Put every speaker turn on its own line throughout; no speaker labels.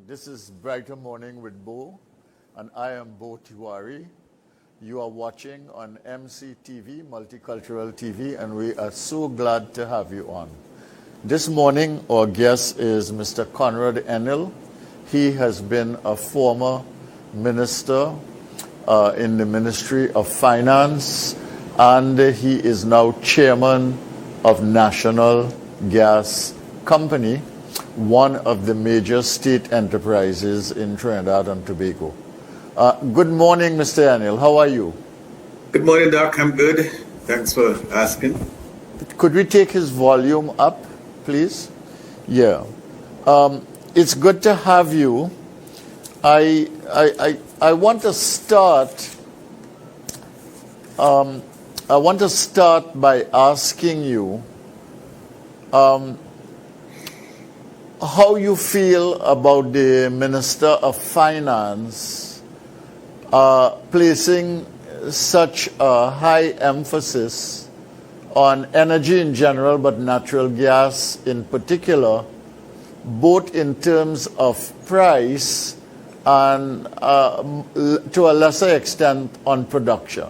This is Brighter Morning with Bo, and I am Bo Tiwari. You are watching on MCTV, Multicultural TV, and we are so glad to have you on. This morning, our guest is Mr. Conrad Enill. He has been a former minister in the Ministry of Finance, and he is now chairman of National Gas Company, one of the major state enterprises in Trinidad and Tobago. Good morning, Mr. Enill. How are you?
Good morning, Doc. I'm good. Thanks for asking.
Could we take his volume up, please? Yeah. It's good to have you. I want to start. I want to start by asking you how you feel about the Minister of Finance placing such a high emphasis on energy in general, but natural gas in particular, both in terms of price and to a lesser extent on production.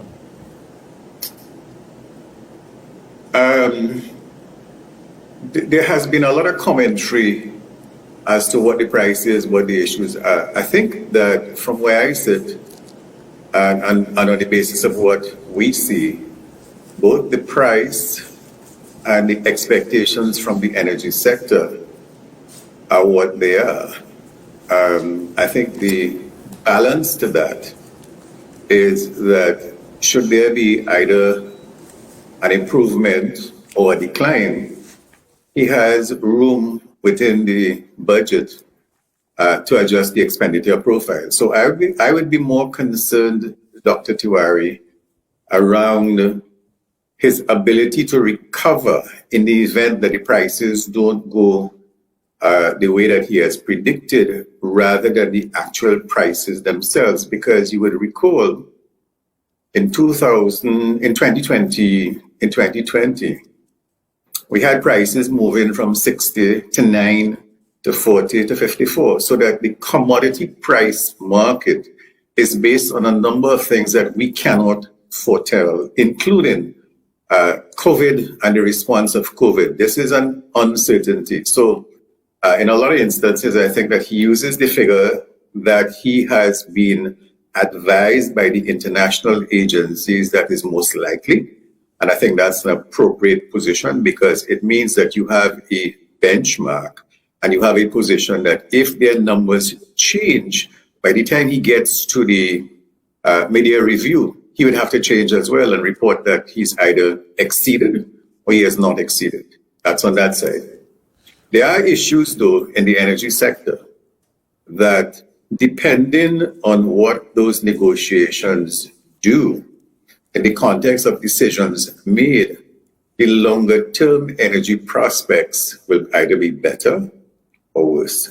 There has been a lot of commentary as to what the price is, what the issues are. I think that from where I sit, and on the basis of what we see, both the price and the expectations from the energy sector are what they are. I think the balance to that is that should there be either an improvement or a decline, he has room within the budget to adjust the expenditure profile. So I would be more concerned, Dr. Tiwari, around his ability to recover in the event that the prices don't go the way that he has predicted, rather than the actual prices themselves. Because you would recall in 2020, we had prices moving from 60 to 9 to 40 to 54, so that the commodity price market is based on a number of things that we cannot foretell, including COVID and the response of COVID. This is an uncertainty. So in a lot of instances, I think that he uses the figure that he has been advised by the international agencies that is most likely. And I think that's an appropriate position, because it means that you have a benchmark and you have a position that if their numbers change, by the time he gets to the mid-year review, he would have to change as well and report that he's either exceeded or he has not exceeded. That's on that side. There are issues, though, in the energy sector that, depending on what those negotiations do, in the context of decisions made, the longer-term energy prospects will either be better or worse.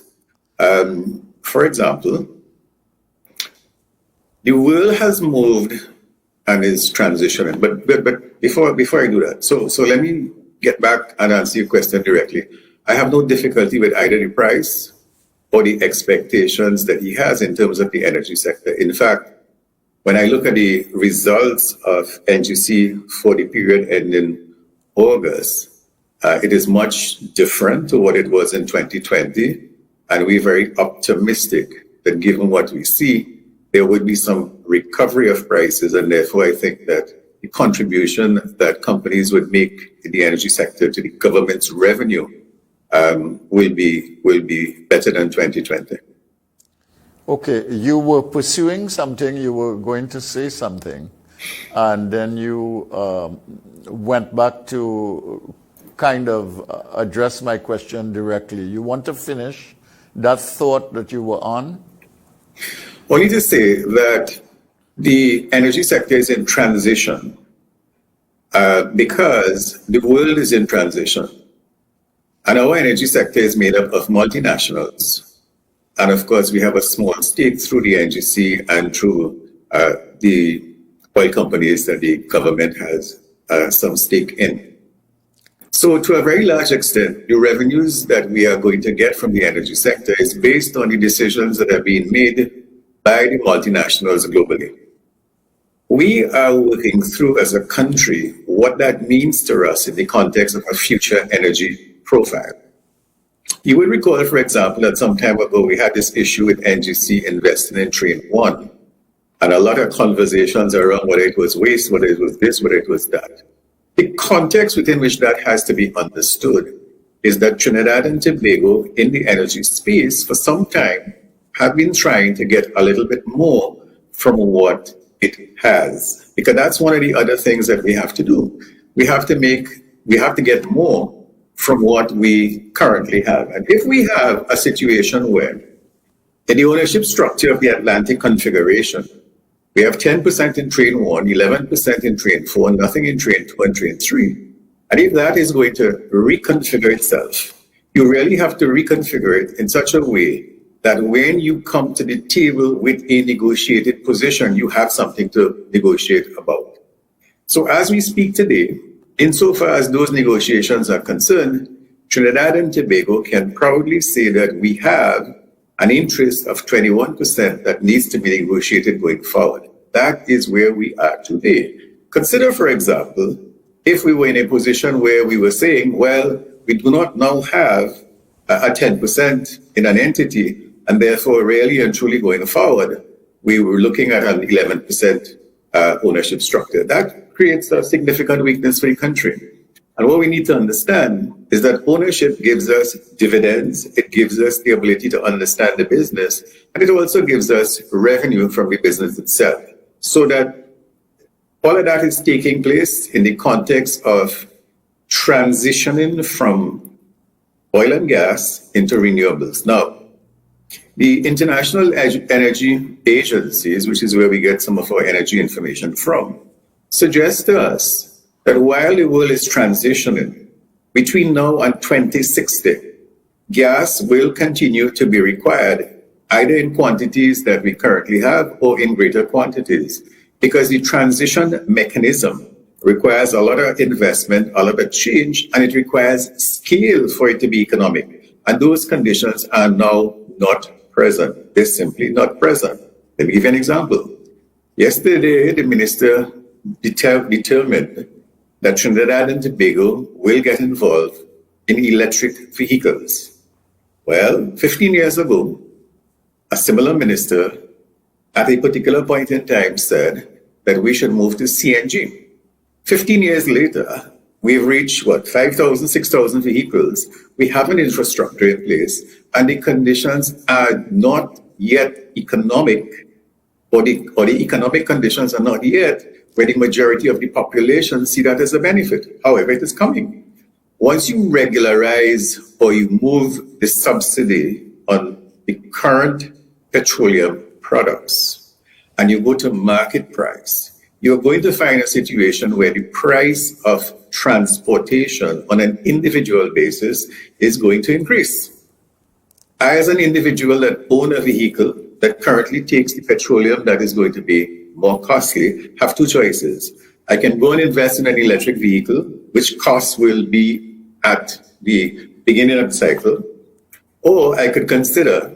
For example, the world has moved and is transitioning. But before I do that, so let me get back and answer your question directly. I have no difficulty with either the price or the expectations that he has in terms of the energy sector. In fact, when I look at the results of NGC for the period ending August, it is much different to what it was in 2020. And we're very optimistic that given what we see, there would be some recovery of prices. And therefore, I think that the contribution that companies would make in the energy sector to the government's revenue will be better than 2020.
Okay, you were pursuing something, you were going to say something, and then you went back to kind of address my question directly. You want to finish that thought that you were on?
Only to say that the energy sector is in transition because the world is in transition. And our energy sector is made up of multinationals. And of course, we have a small stake through the NGC and through the oil companies that the government has some stake in. So to a very large extent, the revenues that we are going to get from the energy sector is based on the decisions that are being made by the multinationals globally. We are working through as a country what that means to us in the context of a future energy profile. You will recall, for example, that some time ago we had this issue with NGC investing in Train 1, and a lot of conversations around whether it was waste, whether it was this, whether it was that. The context within which that has to be understood is that Trinidad and Tobago in the energy space for some time have been trying to get a little bit more from what it has, because that's one of the other things that we have to do. We have to get more from what we currently have. And if we have a situation where in the ownership structure of the Atlantic configuration, we have 10% in Train 1, 11% in Train 4, nothing in Train 2 and Train 3. And if that is going to reconfigure itself, you really have to reconfigure it in such a way that when you come to the table with a negotiated position, you have something to negotiate about. So as we speak today, insofar as those negotiations are concerned, Trinidad and Tobago can proudly say that we have an interest of 21% that needs to be negotiated going forward. That is where we are today. Consider, for example, if we were in a position where we were saying, well, we do not now have a 10% in an entity, and therefore really and truly going forward, we were looking at an 11% ownership structure. That creates a significant weakness for the country. And what we need to understand is that ownership gives us dividends, it gives us the ability to understand the business, and it also gives us revenue from the business itself. So that all of that is taking place in the context of transitioning from oil and gas into renewables. Now, the international energy agencies, which is where we get some of our energy information from, suggest to us that while the world is transitioning, between now and 2060, gas will continue to be required, either in quantities that we currently have or in greater quantities, because the transition mechanism requires a lot of investment, a lot of change, and it requires scale for it to be economic. And those conditions are now not present. They're simply not present. Let me give you an example. Yesterday, the minister determined that Trinidad and Tobago will get involved in electric vehicles. Well, 15 years ago, a similar minister at a particular point in time said that we should move to CNG. 15 years later, we've reached, 5,000, 6,000 vehicles. We have an infrastructure in place, and the conditions are not yet economic, or the economic conditions are not yet where the majority of the population see that as a benefit. However, it is coming. Once you regularize or you move the subsidy on the current petroleum products and you go to market price, you're going to find a situation where the price of transportation on an individual basis is going to increase. I, as an individual that own a vehicle that currently takes the petroleum that is going to be more costly, have two choices. I can go and invest in an electric vehicle, which costs will be at the beginning of the cycle, or I could consider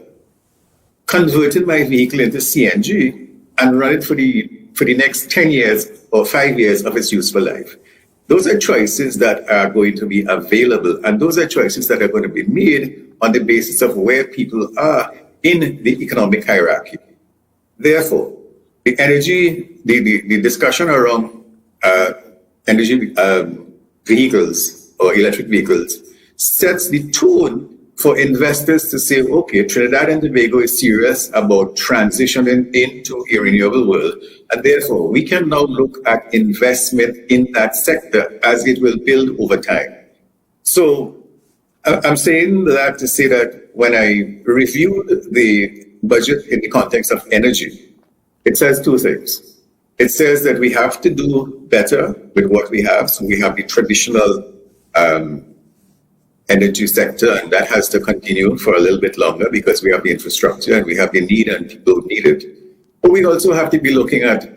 converting my vehicle into CNG and run it for the next 10 years or 5 years of its useful life. Those are choices that are going to be available, and those are choices that are going to be made on the basis of where people are in the economic hierarchy. Therefore, the discussion around energy vehicles or electric vehicles sets the tone for investors to say, okay, Trinidad and Tobago is serious about transitioning into a renewable world, and therefore we can now look at investment in that sector as it will build over time. So I'm saying that to say that when I reviewed the budget in the context of energy, it says two things. It says that we have to do better with what we have. So we have the traditional energy sector, and that has to continue for a little bit longer because we have the infrastructure and we have the need and people need it. But we also have to be looking at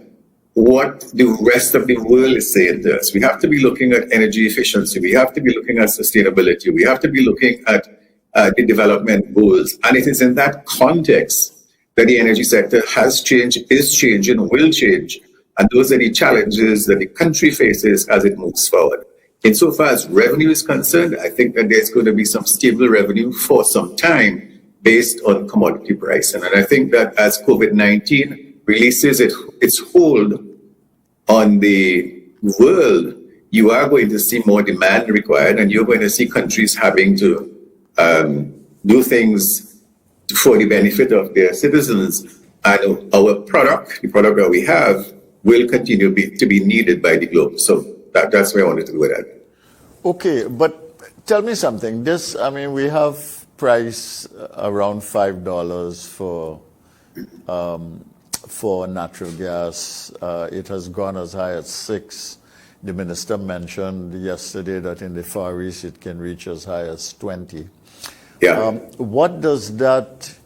what the rest of the world is saying to us. We have to be looking at energy efficiency. We have to be looking at sustainability. We have to be looking at the development goals. And it is in that context that the energy sector has changed, is changing, will change. And those are the challenges that the country faces as it moves forward. Insofar as revenue is concerned, I think that there's going to be some stable revenue for some time based on commodity pricing. And I think that as COVID-19 releases its hold on the world, you are going to see more demand required, and you're going to see countries having to do things for the benefit of their citizens. And our product, the product that we have, will continue to be needed by the globe. So that's where I wanted to go with that. Okay,
but tell me something. We have price around $5 for natural gas. It has gone as high as $6. The minister mentioned yesterday that in the Far East it can reach as high as $20.
Yeah.
What does that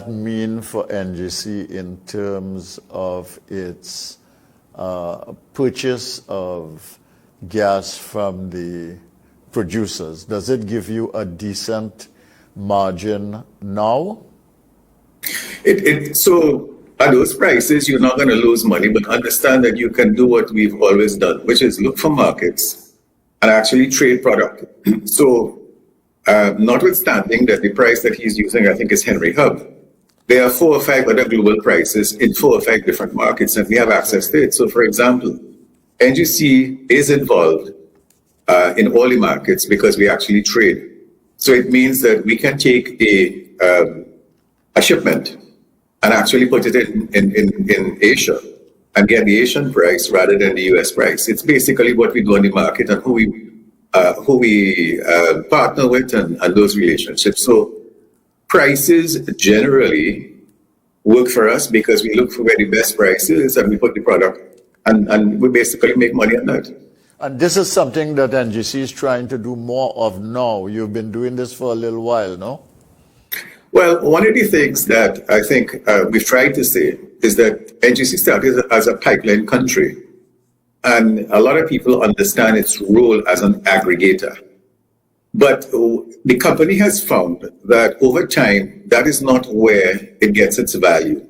mean for NGC in terms of its purchase of gas from the producers? Does it give you a decent margin now?
So at those prices, you're not going to lose money, but understand that you can do what we've always done, which is look for markets and actually trade product. So notwithstanding that the price that he's using, I think, is Henry Hub, there are 4 or 5 other global prices in 4 or 5 different markets, and we have access to it. So, for example, NGC is involved in all the markets because we actually trade. So it means that we can take a shipment and actually put it in Asia and get the Asian price rather than the US price. It's basically what we do on the market and who we partner with and those relationships. So prices generally work for us because we look for where the best price is and we put the product and we basically make money on that.
And this is something that NGC is trying to do more of now. You've been doing this for a little while, no?
Well, one of the things that I think we've tried to say is that NGC started as a pipeline country, and a lot of people understand its role as an aggregator. But the company has found that over time, that is not where it gets its value.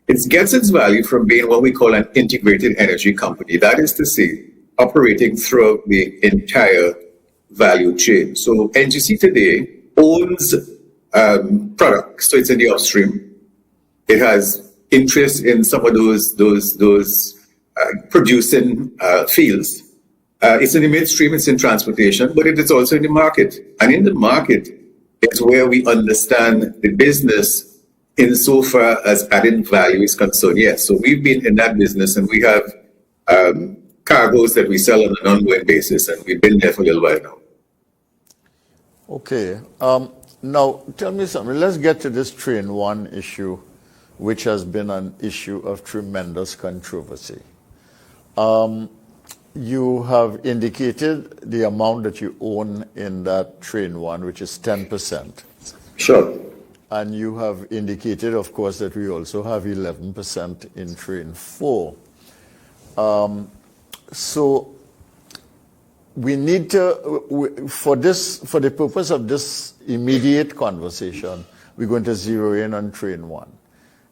It gets its value from being what we call an integrated energy company. That is to say, operating throughout the entire value chain. So NGC today owns products, so it's in the upstream. It has interest in some of those producing fields. It's in the midstream, it's in transportation, but it is also in the market. And in the market is where we understand the business insofar as adding value is concerned. Yes, so we've been in that business and we have cargoes that we sell on an ongoing basis, and we've been there for a little while now.
Okay. Now, tell me something. Let's get to this Train 1 issue, which has been an issue of tremendous controversy. You have indicated the amount that you own in that Train 1, which is 10%.
Sure.
And you have indicated, of course, that we also have 11% in Train 4. So we need to, for the purpose of this immediate conversation, we're going to zero in on Train 1.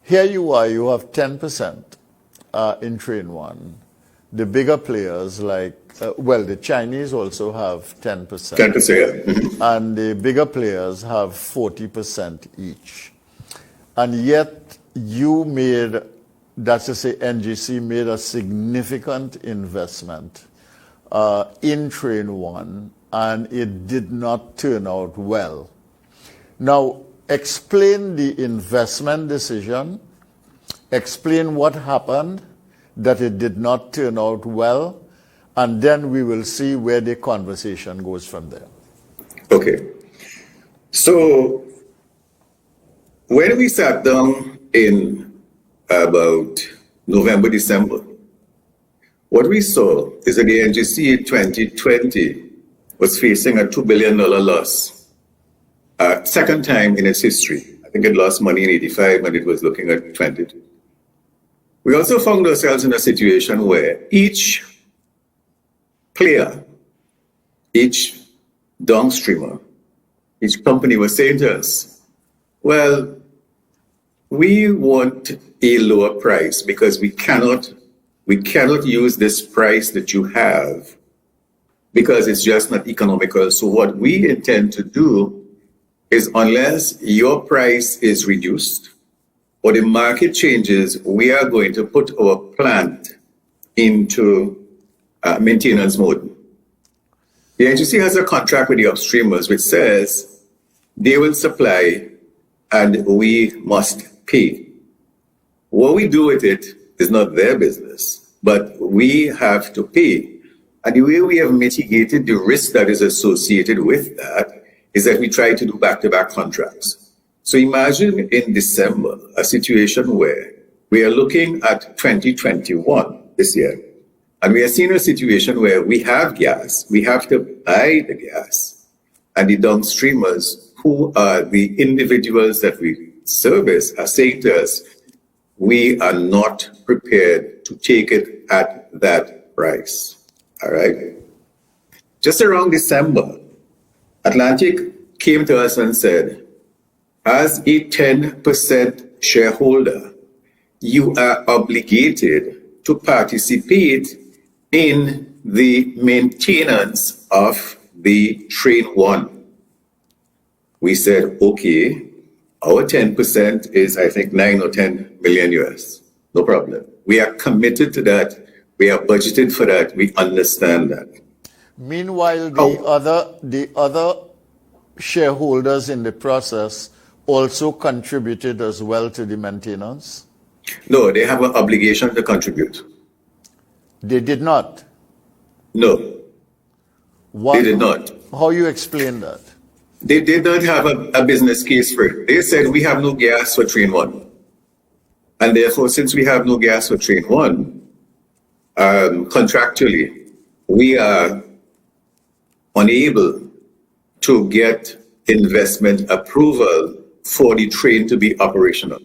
Here you are, you have 10% in Train 1. The bigger players the Chinese also have 10%.
10%, yeah. Mm-hmm.
And the bigger players have 40% each. And yet you made, that's to say NGC made a significant investment in Train 1, and it did not turn out well. Now, explain the investment decision, explain what happened, that it did not turn out well, and then we will see where the conversation goes from there.
Okay. So when we sat down in about November, December, what we saw is that the NGC in 2020 was facing a $2 billion loss. Second time in its history. I think it lost money in 85 and it was looking at 20. We also found ourselves in a situation where each player, each downstreamer, each company was saying to us, well, we want a lower price because we cannot use this price that you have because it's just not economical. So what we intend to do is, unless your price is reduced or the market changes, we are going to put our plant into maintenance mode. The NGC has a contract with the upstreamers which says they will supply and we must pay. What we do with it is not their business, but we have to pay. And the way we have mitigated the risk that is associated with that is that we try to do back-to-back contracts. So imagine in December, a situation where we are looking at 2021 this year, and we are seeing a situation where we have gas, we have to buy the gas, and the downstreamers, who are the individuals that we service, are saying to us, we are not prepared to take it at that price. All right? Just around December, Atlantic came to us and said, as a 10% shareholder, you are obligated to participate in the maintenance of the Train 1. We said, okay, our 10% is, I think, 9 or 10 million US. No problem. We are committed to that. We are budgeted for that. We understand that.
Meanwhile, the other shareholders in the process also contributed as well to the maintenance?
No, they have an obligation to contribute.
They did not?
No, they did not.
How you explain that?
They did not have a business case for it. They said, we have no gas for Train 1. And therefore, since we have no gas for Train 1, contractually, we are unable to get investment approval for the train to be operational.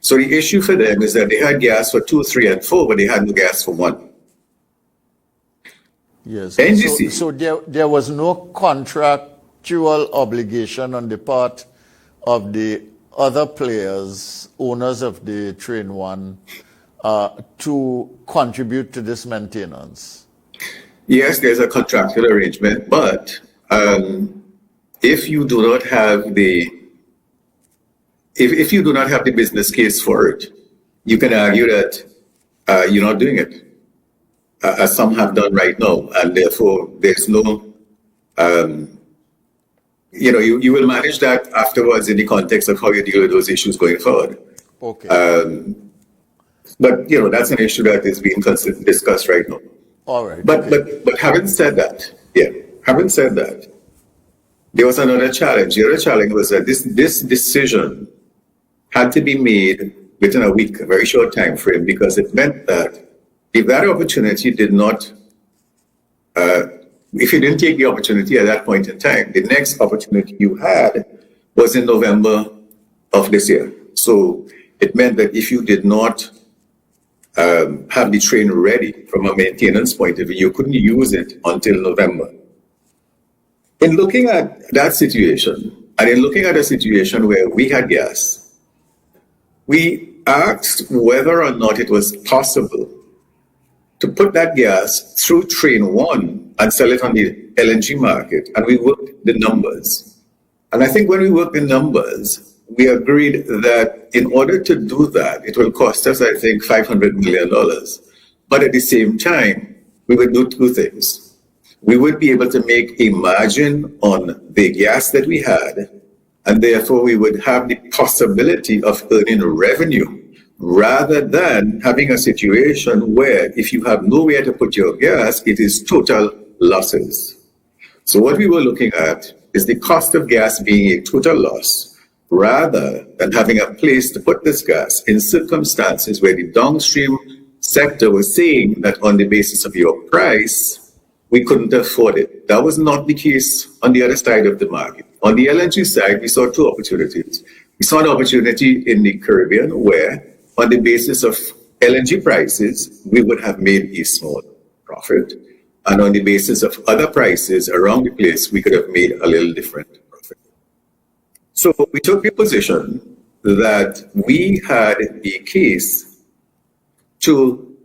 So the issue for them is that they had gas for 2, 3, and 4, but they had no gas for 1.
Yes.
NGC.
So there was no contractual obligation on the part of the other players, owners of the Train 1, to contribute to this maintenance?
Yes, there's a contractual arrangement, but if you do not have the if you do not have the business case for it, you can argue that you're not doing it, as some have done right now, and therefore there's no, you will manage that afterwards in the context of how you deal with those issues going forward.
Okay.
But that's an issue that is being discussed right now.
All right.
But
okay.
but having said that, there was another challenge. The other challenge was that this decision had to be made within a week, a very short time frame, because it meant that if that opportunity did not, if you didn't take the opportunity at that point in time, the next opportunity you had was in November of this year. So it meant that if you did not have the train ready from a maintenance point of view, you couldn't use it until November. In looking at that situation, and in looking at a situation where we had gas, we asked whether or not it was possible to put that gas through Train 1 and sell it on the LNG market, and we worked the numbers. And I think when we worked the numbers, we agreed that in order to do that, it will cost us, I think, $500 million. But at the same time, we would do two things. We would be able to make a margin on the gas that we had, and therefore we would have the possibility of earning revenue, rather than having a situation where if you have nowhere to put your gas, it is total losses. So what we were looking at is the cost of gas being a total loss, rather than having a place to put this gas in circumstances where the downstream sector was saying that on the basis of your price, we couldn't afford it. That was not the case on the other side of the market. On the LNG side, we saw two opportunities. We saw an opportunity in the Caribbean where on the basis of LNG prices, we would have made a small profit. And on the basis of other prices around the place, we could have made a little different profit. So we took the position that we had a case to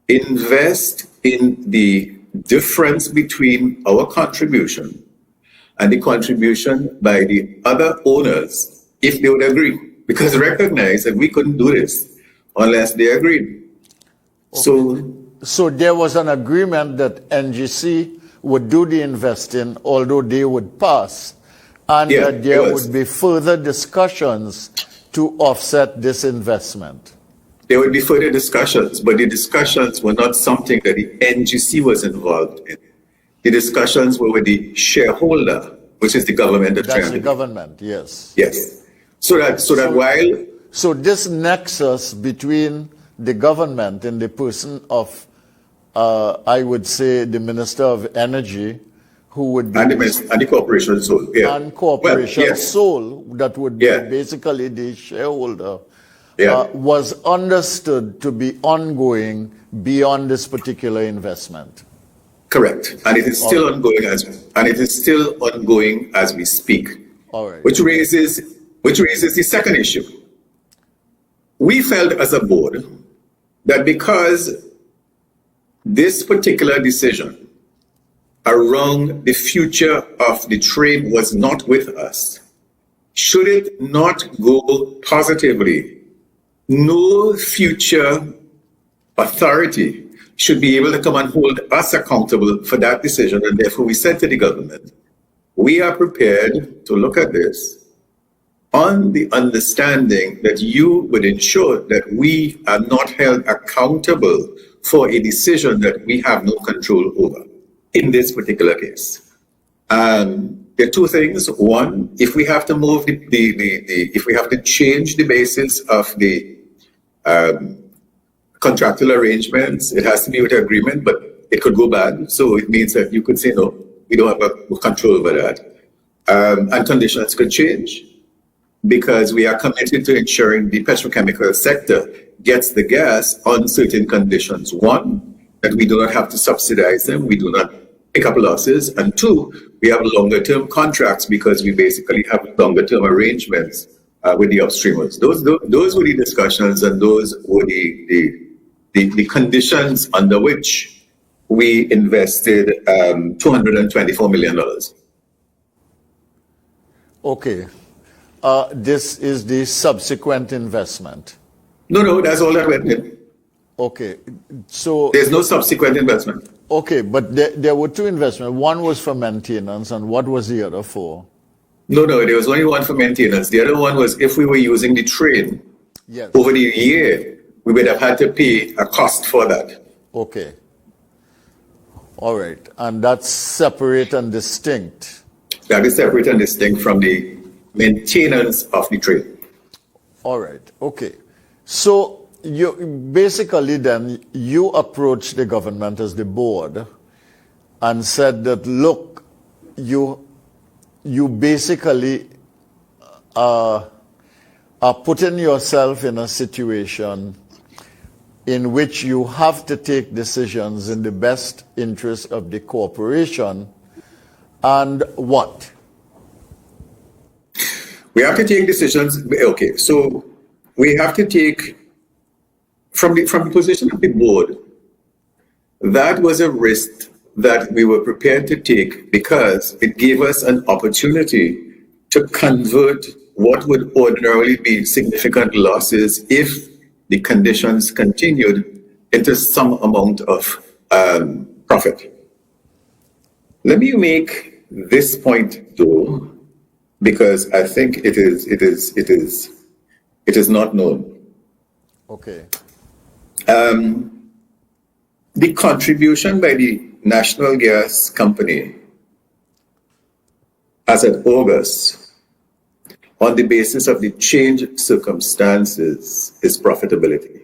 invest in the difference between our contribution and the contribution by the other owners, if they would agree, because recognize that we couldn't do this unless they agreed. Okay.
So there was an agreement that NGC would do the investing, although they would pass, and that there would be further discussions to offset this investment.
There would be further discussions, but the discussions were not something that the NGC was involved in. The discussions were with the shareholder, which is the government.
That's the government, yes.
Yes. So
this nexus between the government and the person of, I would say, the Minister of Energy, who would be...
And the corporation sole. Yeah.
And corporation sole, that would be basically the shareholder, was understood to be ongoing beyond this particular investment.
Correct. And it is still ongoing as we speak.
All right.
Which raises the second issue. We felt as a board that because this particular decision around the future of the trade was not with us, should it not go positively, no future authority should be able to come and hold us accountable for that decision. And therefore we said to the government, we are prepared to look at this on the understanding that you would ensure that we are not held accountable for a decision that we have no control over in this particular case. There are two things. One, if we have to move if we have to change the basis of the contractual arrangements, it has to be with agreement, but it could go bad. So it means that you could say, no, we don't have control over that. And conditions could change because we are committed to ensuring the petrochemical sector gets the gas on certain conditions. One, that we do not have to subsidize them. We do not pick up losses. And two, we have longer term contracts because we basically have longer term arrangements with the upstreamers. Those were the discussions, and those were the conditions under which we invested $224 million.
Okay. This is the subsequent investment.
No, that's all that went in.
Okay. So
there's no subsequent investment.
Okay, but there were two investments. One was for maintenance, and what was the other for?
No, there was only one for maintenance. The other one was if we were using the train over the year, we would have had to pay a cost for that.
Okay. All right. And that's separate and distinct.
That is separate and distinct from the maintenance of the train.
All right. Okay. So you basically then you approached the government as the board and said that, look, you basically are putting yourself in a situation in which you have to take decisions in the best interest of the corporation. And what?
We have to take decisions. Okay, so we have to take, from the position of the board, that was a risk that we were prepared to take because it gave us an opportunity to convert what would ordinarily be significant losses if the conditions continued into some amount of profit. Let me make this point though, because I think it is not known.
Okay.
The contribution by the National Gas Company as of August, on the basis of the changed circumstances, is profitability.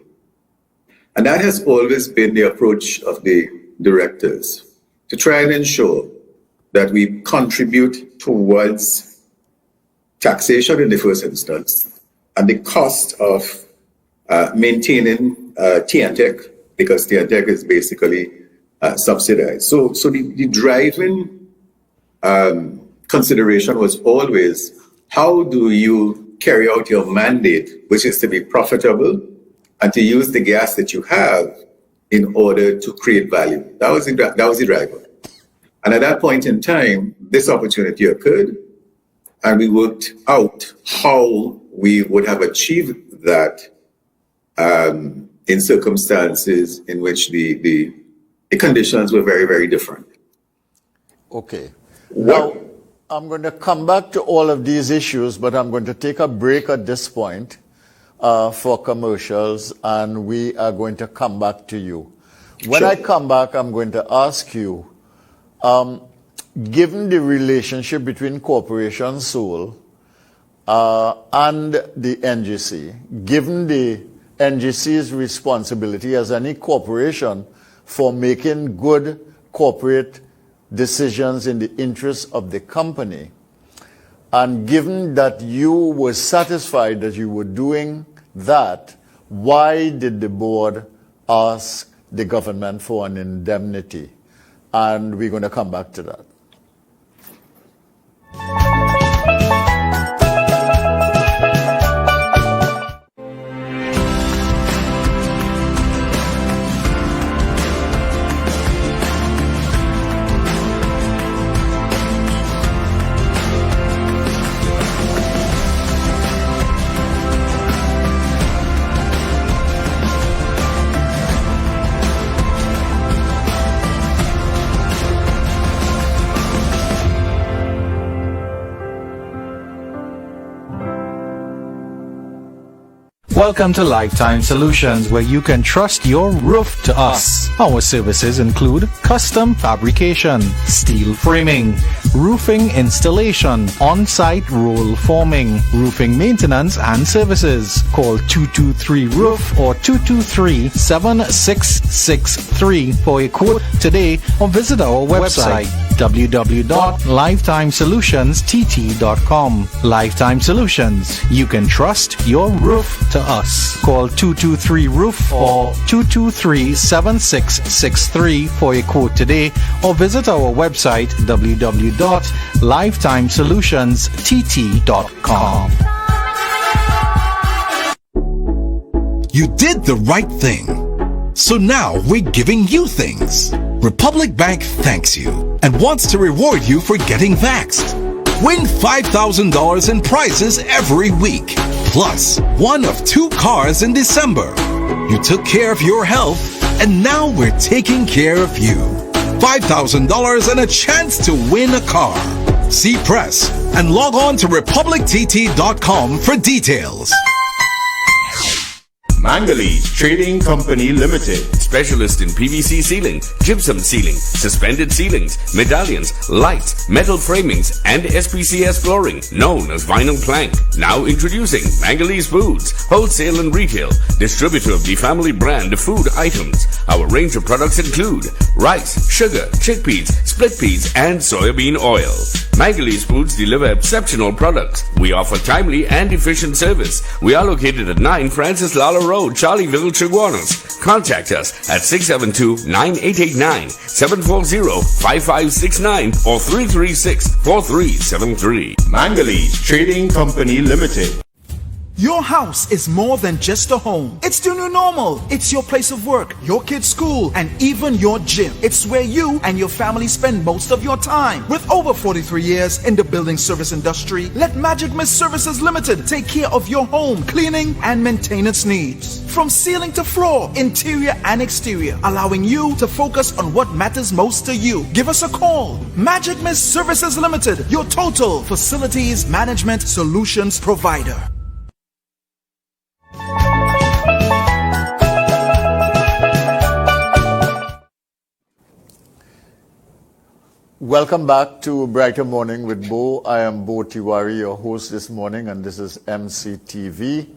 And that has always been the approach of the directors, to try and ensure that we contribute towards taxation in the first instance and the cost of maintaining TNTech, because TNTech is basically subsidized. So the driving consideration was always, how do you carry out your mandate, which is to be profitable and to use the gas that you have in order to create value? That was the driver. And at that point in time, this opportunity occurred, and we worked out how we would have achieved that in circumstances in which the conditions were very, very different.
Okay. Now, I'm going to come back to all of these issues, but I'm going to take a break at this point for commercials, and we are going to come back to you. When I come back, I'm going to ask you, given the relationship between Corporation Seoul and the NGC, given the NGC's responsibility as any corporation for making good corporate decisions in the interest of the company, and given that you were satisfied that you were doing that, why did the board ask the government for an indemnity? And we're going to come back to that.
Welcome to Lifetime Solutions, where you can trust your roof to us. Our services include custom fabrication, steel framing, roofing installation, on-site roll forming, roofing maintenance and services. Call 223-ROOF or 223-7663 for a quote today, or visit our website www.lifetimesolutionstt.com. Lifetime Solutions. You can trust your roof to us. Call 223-ROOF or 223-7663 for a quote today, or visit our website www.lifetimesolutionstt.com.
You did the right thing. So now we're giving you things. Republic Bank thanks you and wants to reward you for getting vaxxed. Win $5,000 in prizes every week, plus one of 2 cars in December. You took care of your health, and now we're taking care of you. $5,000 and a chance to win a car. See press and log on to republictt.com for details.
Mangalese Trading Company Limited. Specialist in PVC ceiling, gypsum ceiling, suspended ceilings, medallions, lights, metal framings, and SPCS flooring, known as vinyl plank. Now introducing Mangalese Foods, wholesale and retail, distributor of the family brand of food items. Our range of products include rice, sugar, chickpeas, split peas, and soybean oil. Mangalese Foods deliver exceptional products. We offer timely and efficient service. We are located at 9 Francis Lala Road, Charlieville, Chaguanas. Contact us at 672-9889, 740-5569, or 336-4373. Mangalese Trading Company Limited.
Your house is more than just a home. It's the new normal. It's your place of work, your kids' school, and even your gym. It's where you and your family spend most of your time. With over 43 years in the building service industry, let Magic Mist Services Limited take care of your home cleaning and maintenance needs. From ceiling to floor, interior and exterior, allowing you to focus on what matters most to you. Give us a call. Magic Mist Services Limited, your total facilities management solutions provider.
Welcome back to Brighter Morning with Bo. I am Bo Tiwari, your host this morning, and this is MCTV,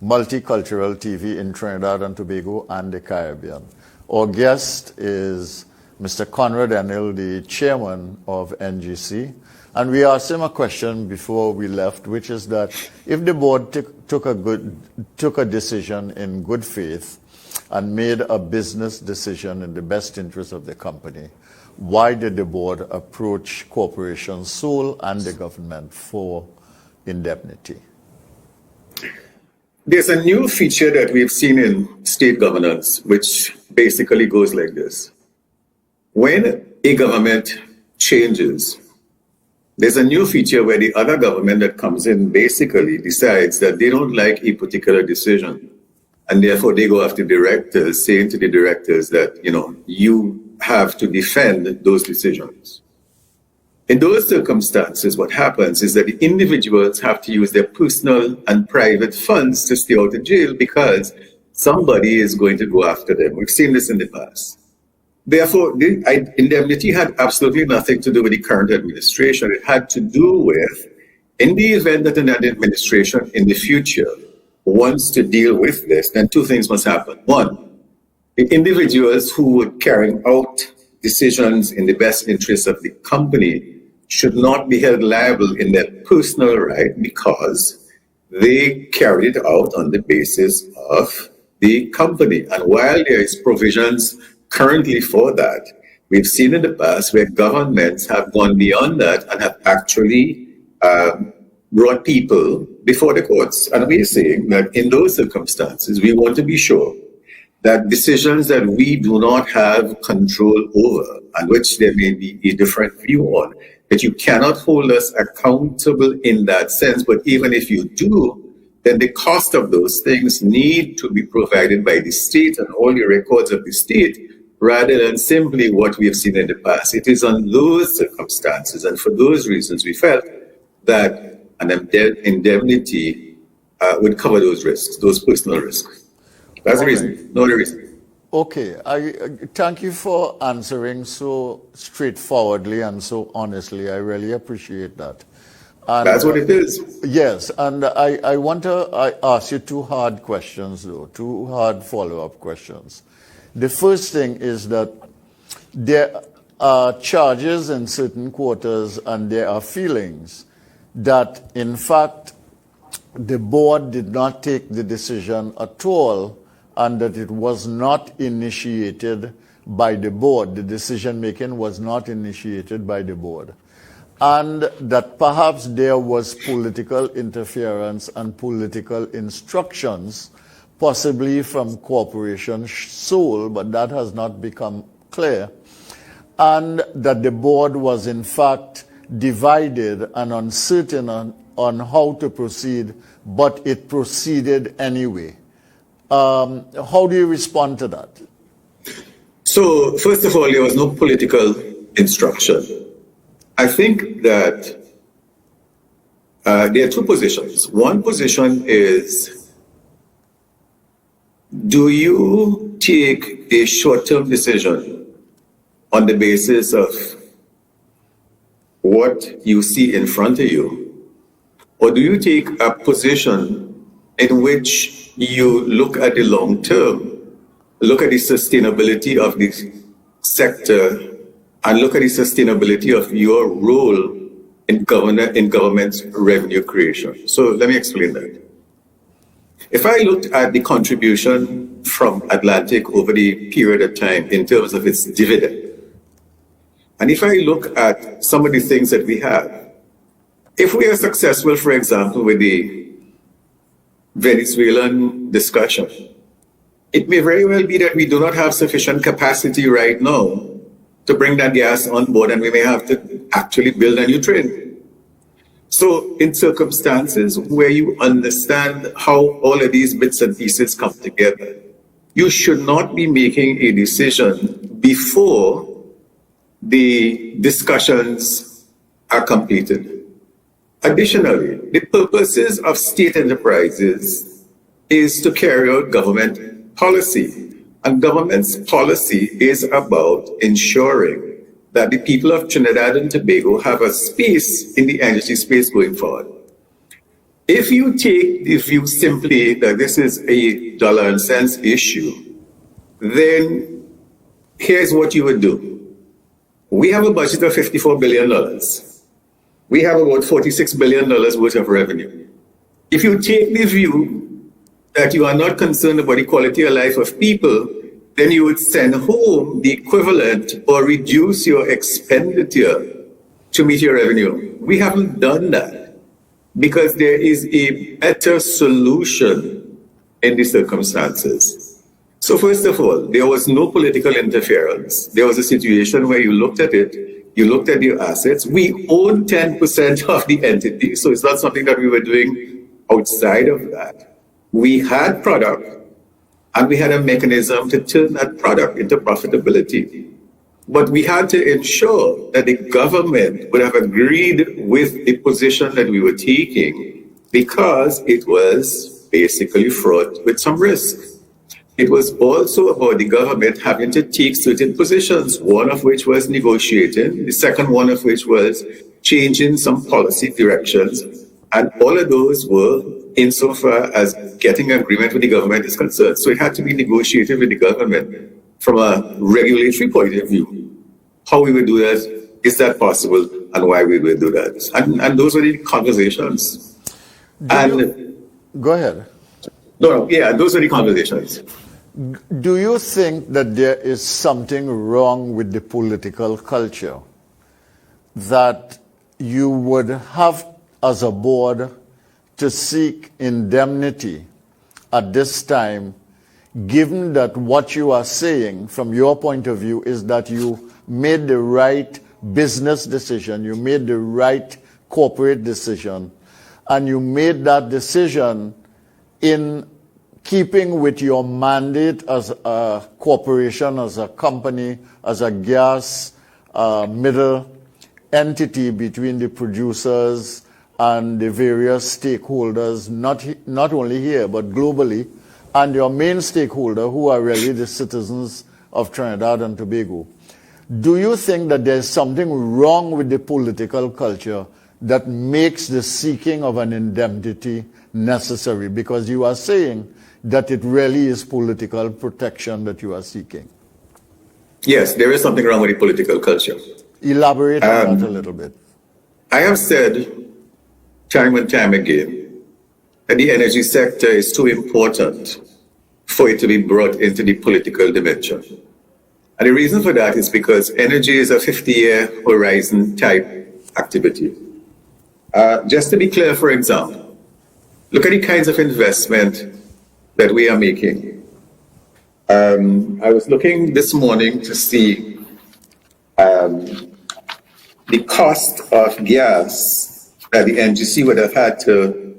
Multicultural TV in Trinidad and Tobago and the Caribbean. Our guest is Mr. Conrad Enill, the chairman of NGC, And we asked him a question before we left, which is that if the board took a decision in good faith and made a business decision in the best interest of the company, why did the board approach Corporation Sole and the government for indemnity?
There's a new feature that we've seen in state governance, which basically goes like this. When a government changes, there's a new feature where the other government that comes in basically decides that they don't like a particular decision. And therefore they go after directors, saying to the directors that, you have to defend those decisions. In those circumstances, what happens is that the individuals have to use their personal and private funds to stay out of jail because somebody is going to go after them. We've seen this in the past. Therefore, indemnity had absolutely nothing to do with the current administration. It had to do with, in the event that an administration in the future wants to deal with this, then two things must happen. One, the individuals who were carrying out decisions in the best interest of the company should not be held liable in their personal right because they carried it out on the basis of the company. And while there is provisions currently for that, we've seen in the past where governments have gone beyond that and have actually brought people before the courts. And we're saying that in those circumstances, we want to be sure that decisions that we do not have control over and which there may be a different view on, that you cannot hold us accountable in that sense. But even if you do, then the cost of those things need to be provided by the state and all the records of the state, rather than simply what we have seen in the past. It is on those circumstances, and for those reasons, we felt that an indemnity would cover those risks, those personal risks. That's the reason, no other reason.
Okay, I thank you for answering so straightforwardly and so honestly. I really appreciate that. And,
that's what it is.
Yes, and I want to ask you two hard questions, though, two hard follow-up questions. The first thing is that there are charges in certain quarters and there are feelings that, in fact, the board did not take the decision at all and that it was not initiated by the board. The decision-making was not initiated by the board. And that perhaps there was political interference and political instructions, possibly from Corporation Sole, but that has not become clear, and that the board was in fact divided and uncertain on how to proceed, but it proceeded anyway. How do you respond to that?
So, first of all, there was no political instruction. I think that there are two positions. One position is, do you take a short-term decision on the basis of what you see in front of you? Or do you take a position in which you look at the long term, look at the sustainability of the sector, and look at the sustainability of your role in government's revenue creation? So let me explain that. If I looked at the contribution from Atlantic over the period of time in terms of its dividend, and if I look at some of the things that we have, if we are successful, for example, with the Venezuelan discussion, it may very well be that we do not have sufficient capacity right now to bring that gas on board, and we may have to actually build a new train. So in circumstances where you understand how all of these bits and pieces come together, you should not be making a decision before the discussions are completed. Additionally, the purposes of state enterprises is to carry out government policy. And government's policy is about ensuring that the people of Trinidad and Tobago have a space in the energy space going forward. If you take the view simply that this is a dollar and cents issue, then here's what you would do. We have a budget of $54 billion. we have about $46 billion worth of revenue. If you take the view that you are not concerned about the quality of life of people, then you would send home the equivalent or reduce your expenditure to meet your revenue. We haven't done that because there is a better solution in the circumstances. So first of all, there was no political interference. There was a situation where you looked at it, you looked at your assets. We own 10% of the entity, so it's not something that we were doing outside of that. We had product, and we had a mechanism to turn that product into profitability. But we had to ensure that the government would have agreed with the position that we were taking because it was basically fraught with some risk. It was also about the government having to take certain positions, one of which was negotiating, the second one of which was changing some policy directions. And all of those were insofar as getting agreement with the government is concerned. So it had to be negotiated with the government from a regulatory point of view. How we would do that, is that possible, and why we would do that. And those were the conversations.
Go ahead.
Those are the conversations.
Do you think that there is something wrong with the political culture that you would have as a board to seek indemnity at this time, given that what you are saying from your point of view is that you made the right business decision, you made the right corporate decision, and you made that decision in keeping with your mandate as a corporation, as a company, as a gas middle entity between the producers and the various stakeholders, not only here, but globally, and your main stakeholder, who are really the citizens of Trinidad and Tobago. Do you think that there's something wrong with the political culture that makes the seeking of an indemnity necessary? Because you are saying that it really is political protection that you are seeking.
Yes, there is something wrong with the political culture.
Elaborate on that a little bit.
I have said time and time again that the energy sector is too important for it to be brought into the political dimension. And the reason for that is because energy is a 50-year horizon type activity. Just to be clear, for example, look at the kinds of investment that we are making. I was looking this morning to see the cost of gas that the NGC would have had to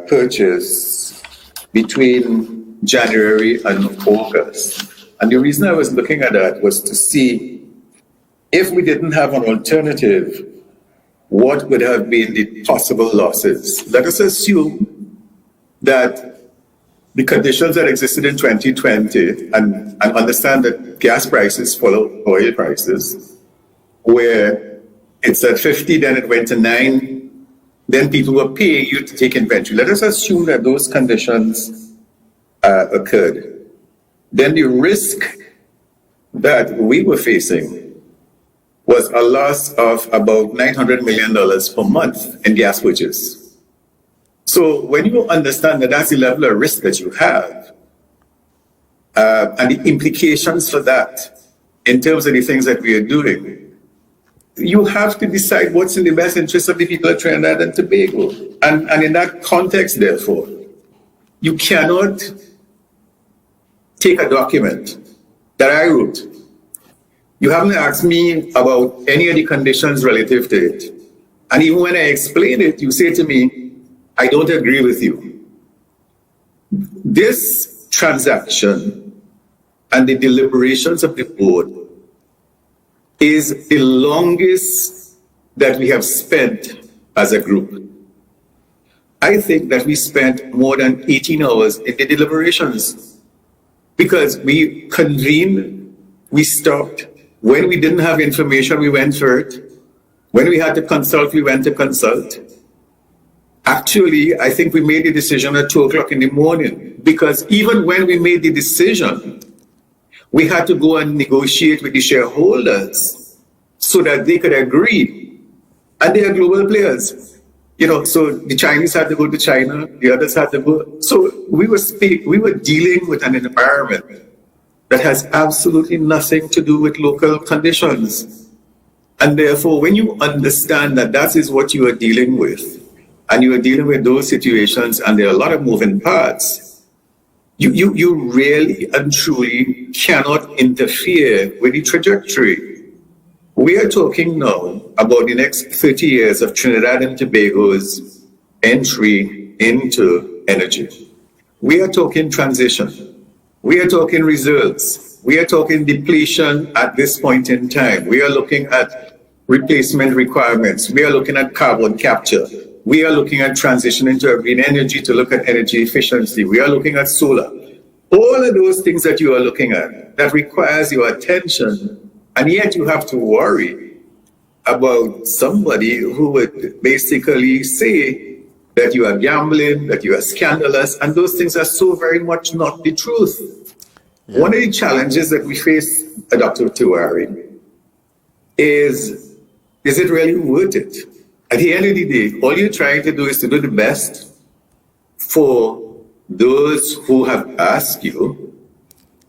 purchase between January and August. And the reason I was looking at that was to see if we didn't have an alternative, what would have been the possible losses. Let us assume that the conditions that existed in 2020 and understand that gas prices follow oil prices, where it's at 50, then it went to 9, then people were paying you to take inventory. Let us assume that those conditions occurred. Then the risk that we were facing was a loss of about $900 million per month in gas purchase. So when you understand that that's the level of risk that you have, and the implications for that in terms of the things that we are doing, you have to decide what's in the best interest of the people of Trinidad and Tobago. And in that context, therefore, you cannot take a document that I wrote. You haven't asked me about any of the conditions relative to it. And even when I explain it, you say to me, I don't agree with you. This transaction and the deliberations of the board is the longest that we have spent as a group. I think that we spent more than 18 hours in the deliberations because we convened, we stopped. When we didn't have information, we went for it. When we had to consult, we went to consult. Actually, I think we made the decision at 2 o'clock in the morning because even when we made the decision, we had to go and negotiate with the shareholders so that they could agree. And they are global players. So the Chinese had to go to China, the others had to go. So we were dealing with an environment that has absolutely nothing to do with local conditions. And therefore, when you understand that that is what you are dealing with, and you are dealing with those situations, and there are a lot of moving parts, you really and truly cannot interfere with the trajectory. We are talking now about the next 30 years of Trinidad and Tobago's entry into energy. We are talking transition. We are talking reserves. We are talking depletion at this point in time. We are looking at replacement requirements. We are looking at carbon capture. We are looking at transition into green energy to look at energy efficiency. We are looking at solar. All of those things that you are looking at, that requires your attention, and yet you have to worry about somebody who would basically say that you are gambling, that you are scandalous, and those things are so very much not the truth. Yeah. One of the challenges that we face, Dr. Tiwari, is it really worth it? At the end of the day, all you're trying to do is to do the best for those who have asked you,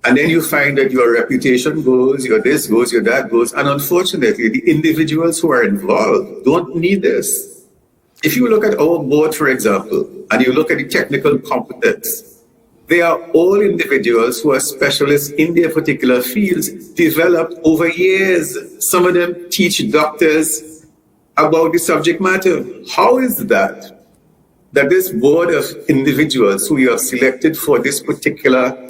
and then you find that your reputation goes, your this goes, your that goes, and unfortunately, the individuals who are involved don't need this. If you look at our board, for example, and you look at the technical competence, they are all individuals who are specialists in their particular fields, developed over years. Some of them teach doctors about the subject matter. How is that this board of individuals who you have selected for this particular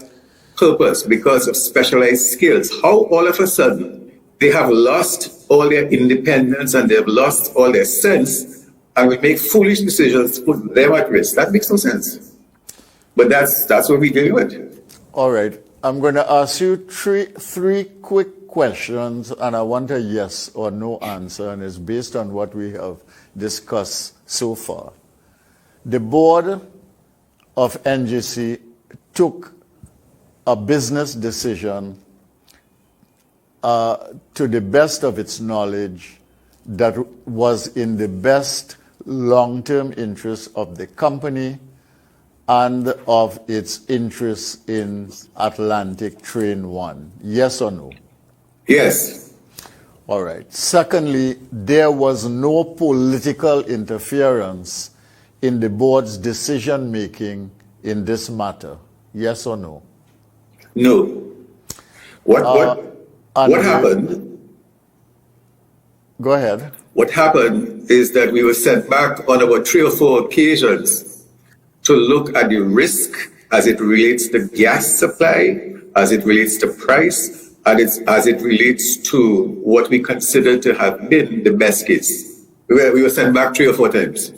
purpose because of specialized skills, how all of a sudden they have lost all their independence and they've lost all their sense and we make foolish decisions to put them at risk? That makes no sense. But that's what we deal with.
All right. I'm going to ask you three quick questions, and I want a yes or no answer, and it's based on what we have discussed so far. The board of NGC took a business decision to the best of its knowledge that was in the best long-term interest of the company and of its interest in Atlantic Train 1. Yes or no?
Yes.
All right. Secondly, there was no political interference in the board's decision-making in this matter. Yes or no?
No. What happened?
Go ahead.
What happened is that we were sent back on about 3 or 4 occasions to look at the risk as it relates to gas supply, as it relates to price, and as it relates to what we consider to have been the best case. We were sent back 3 or 4 times.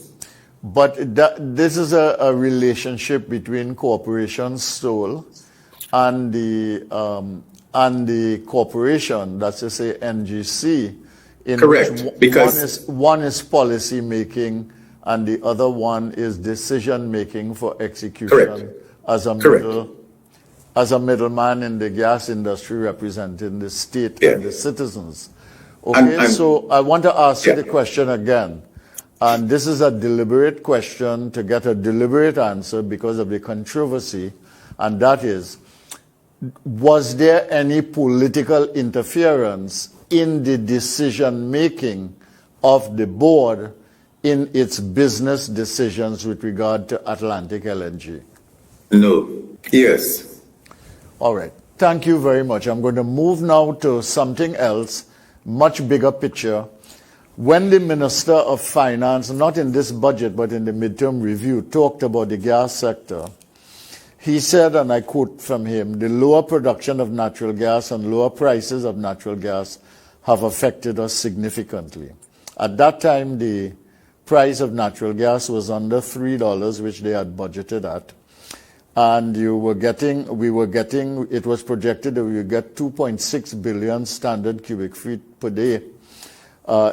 But this is a relationship between Corporation Seoul and the corporation, that's to say NGC.
Correct.
Because one is policy making and the other one is decision making for execution.
Correct.
As a middleman in the gas industry representing the state and the citizens. Okay, so I want to ask you the question again. And this is a deliberate question to get a deliberate answer because of the controversy. And that is, was there any political interference in the decision making of the board in its business decisions with regard to Atlantic LNG?
No. Yes.
All right. Thank you very much. I'm going to move now to something else, much bigger picture. When the Minister of Finance, not in this budget, but in the midterm review, talked about the gas sector, he said, and I quote from him, the lower production of natural gas and lower prices of natural gas have affected us significantly. At that time, the price of natural gas was under $3, which they had budgeted at. And it was projected that we would get 2.6 billion standard cubic feet per day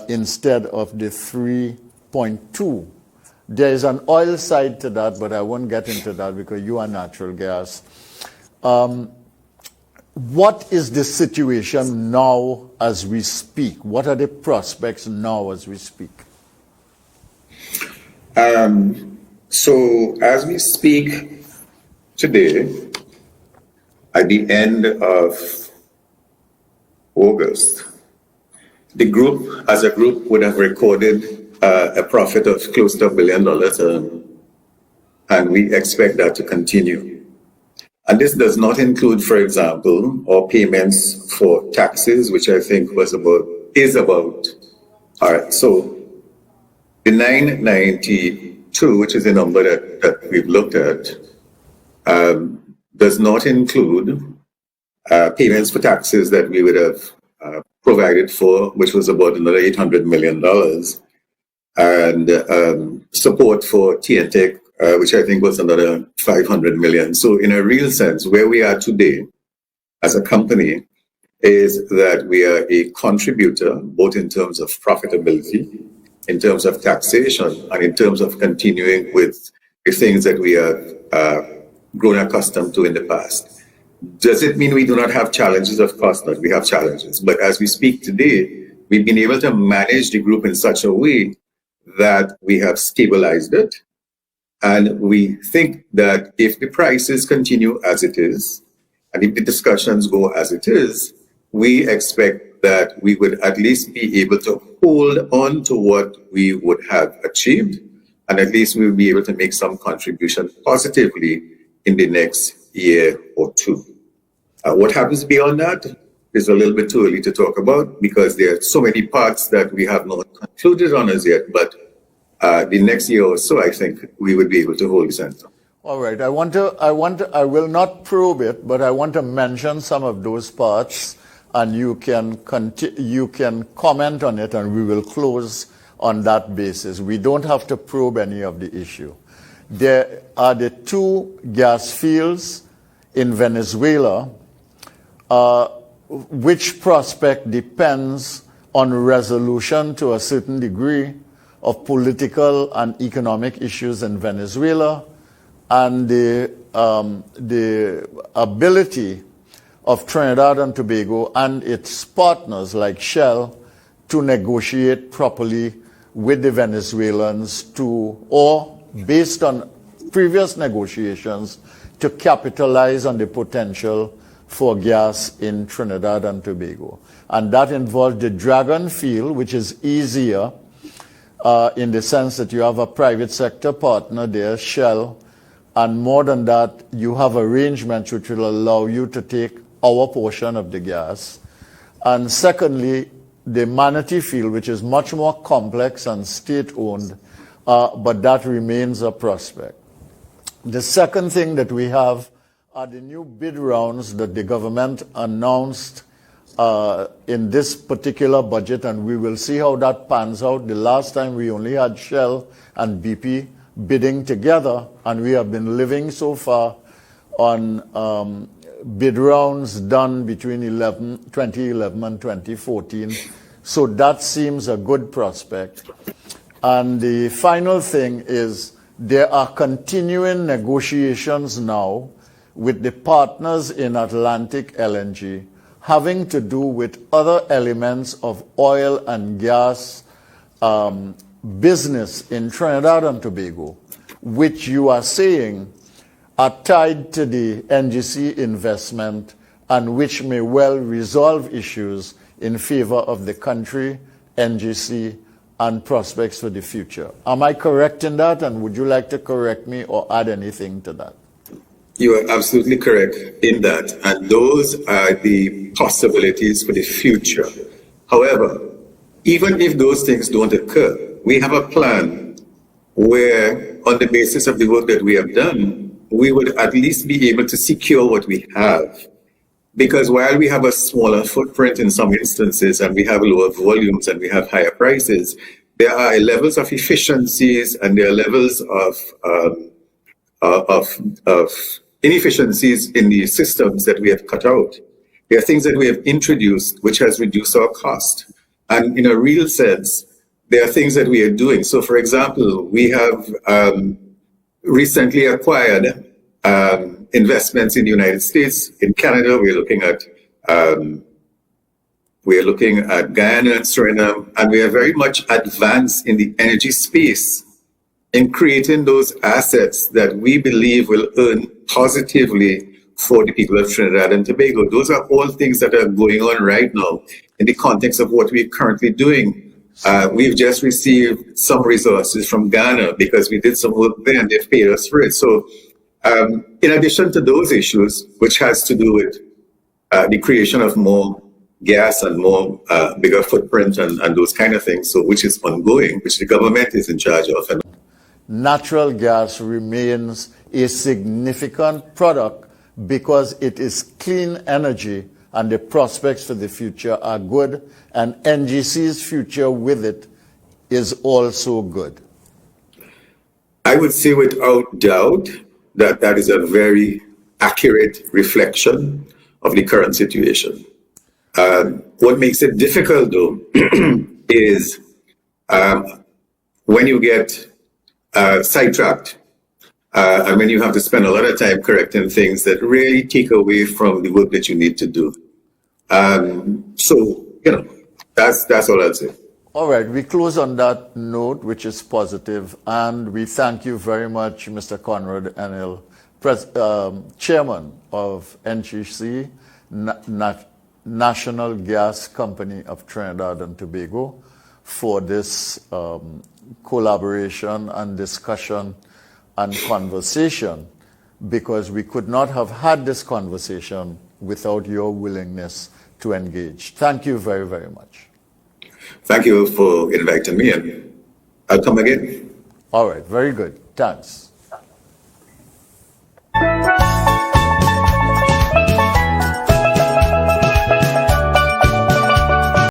instead of the 3.2. There is an oil side to that, but I won't get into that because you are natural gas. What is the situation now as we speak? What are the prospects now as we speak?
So as we speak today, at the end of August, the group, as a group, would have recorded a profit of close to $1 billion, and we expect that to continue. And this does not include, for example, our payments for taxes, which I think is about, all right, so the 992, which is the number that we've looked at, does not include payments for taxes that we would have provided for, which was about another $800 million, and support for TNTech, which I think was another $500 million. So in a real sense, where we are today as a company is that we are a contributor, both in terms of profitability, in terms of taxation, and in terms of continuing with the things that we have grown accustomed to in the past. Does it mean we do not have challenges? Of course not. We have challenges. But as we speak today, we've been able to manage the group in such a way that we have stabilized it. And we think that if the prices continue as it is, and if the discussions go as it is, we expect that we would at least be able to hold on to what we would have achieved, and at least we will be able to make some contribution positively in the next year or two. What happens beyond that is a little bit too early to talk about, because there are so many parts that we have not concluded on as yet, but the next year or so, I think we would be able to hold the center.
All right. I will not probe it, but I want to mention some of those parts, and you can comment on it, and we will close on that basis. We don't have to probe any of the issue. There are the two gas fields in Venezuela, which prospect depends on resolution to a certain degree of political and economic issues in Venezuela, and the ability of Trinidad and Tobago and its partners like Shell to negotiate properly with the Venezuelans or based on previous negotiations, to capitalize on the potential for gas in Trinidad and Tobago. And that involves the Dragon field, which is easier in the sense that you have a private sector partner there, Shell, and more than that, you have arrangements which will allow you to take our portion of the gas. And secondly, the Manatee field, which is much more complex and state-owned, but that remains a prospect. The second thing that we have are the new bid rounds that the government announced in this particular budget, and we will see how that pans out. The last time we only had Shell and BP bidding together, and we have been living so far on bid rounds done between 2011 and 2014. So that seems a good prospect. And the final thing is there are continuing negotiations now with the partners in Atlantic LNG having to do with other elements of oil and gas business in Trinidad and Tobago, which you are saying are tied to the NGC investment and which may well resolve issues in favor of the country, NGC, and prospects for the future. Am I correct in that, and would you like to correct me or add anything to that?
You are absolutely correct in that, and those are the possibilities for the future. However, even if those things don't occur, we have a plan where, on the basis of the work that we have done, we would at least be able to secure what we have. Because while we have a smaller footprint in some instances, and we have lower volumes and we have higher prices, there are levels of efficiencies and there are levels of inefficiencies in the systems that we have cut out. There are things that we have introduced which has reduced our cost. And in a real sense, there are things that we are doing. So, for example, we have recently acquired investments in the United States. In Canada, we're looking at Guyana and Suriname, and we are very much advanced in the energy space in creating those assets that we believe will earn positively for the people of Trinidad and Tobago. Those are all things that are going on right now in the context of what we're currently doing. We've just received some resources from Ghana because we did some work there and they've paid us for it. So in addition to those issues, which has to do with the creation of more gas and more bigger footprint and those kind of things, so which is ongoing, which the government is in charge of. And
natural gas remains a significant product because it is clean energy and the prospects for the future are good, and NGC's future with it is also good.
I would say without doubt that that is a very accurate reflection of the current situation. What makes it difficult, though, is when you get sidetracked and when you have to spend a lot of time correcting things that really take away from the work that you need to do. So, that's all I'd say.
All right, we close on that note, which is positive, and we thank you very much, Mr. Conrad Enill, Chairman of NGC, National Gas Company of Trinidad and Tobago, for this collaboration and discussion and conversation, because we could not have had this conversation without your willingness to engage. Thank you very, very much.
Thank you for inviting me, and I'll come again.
All right, very good. Thanks.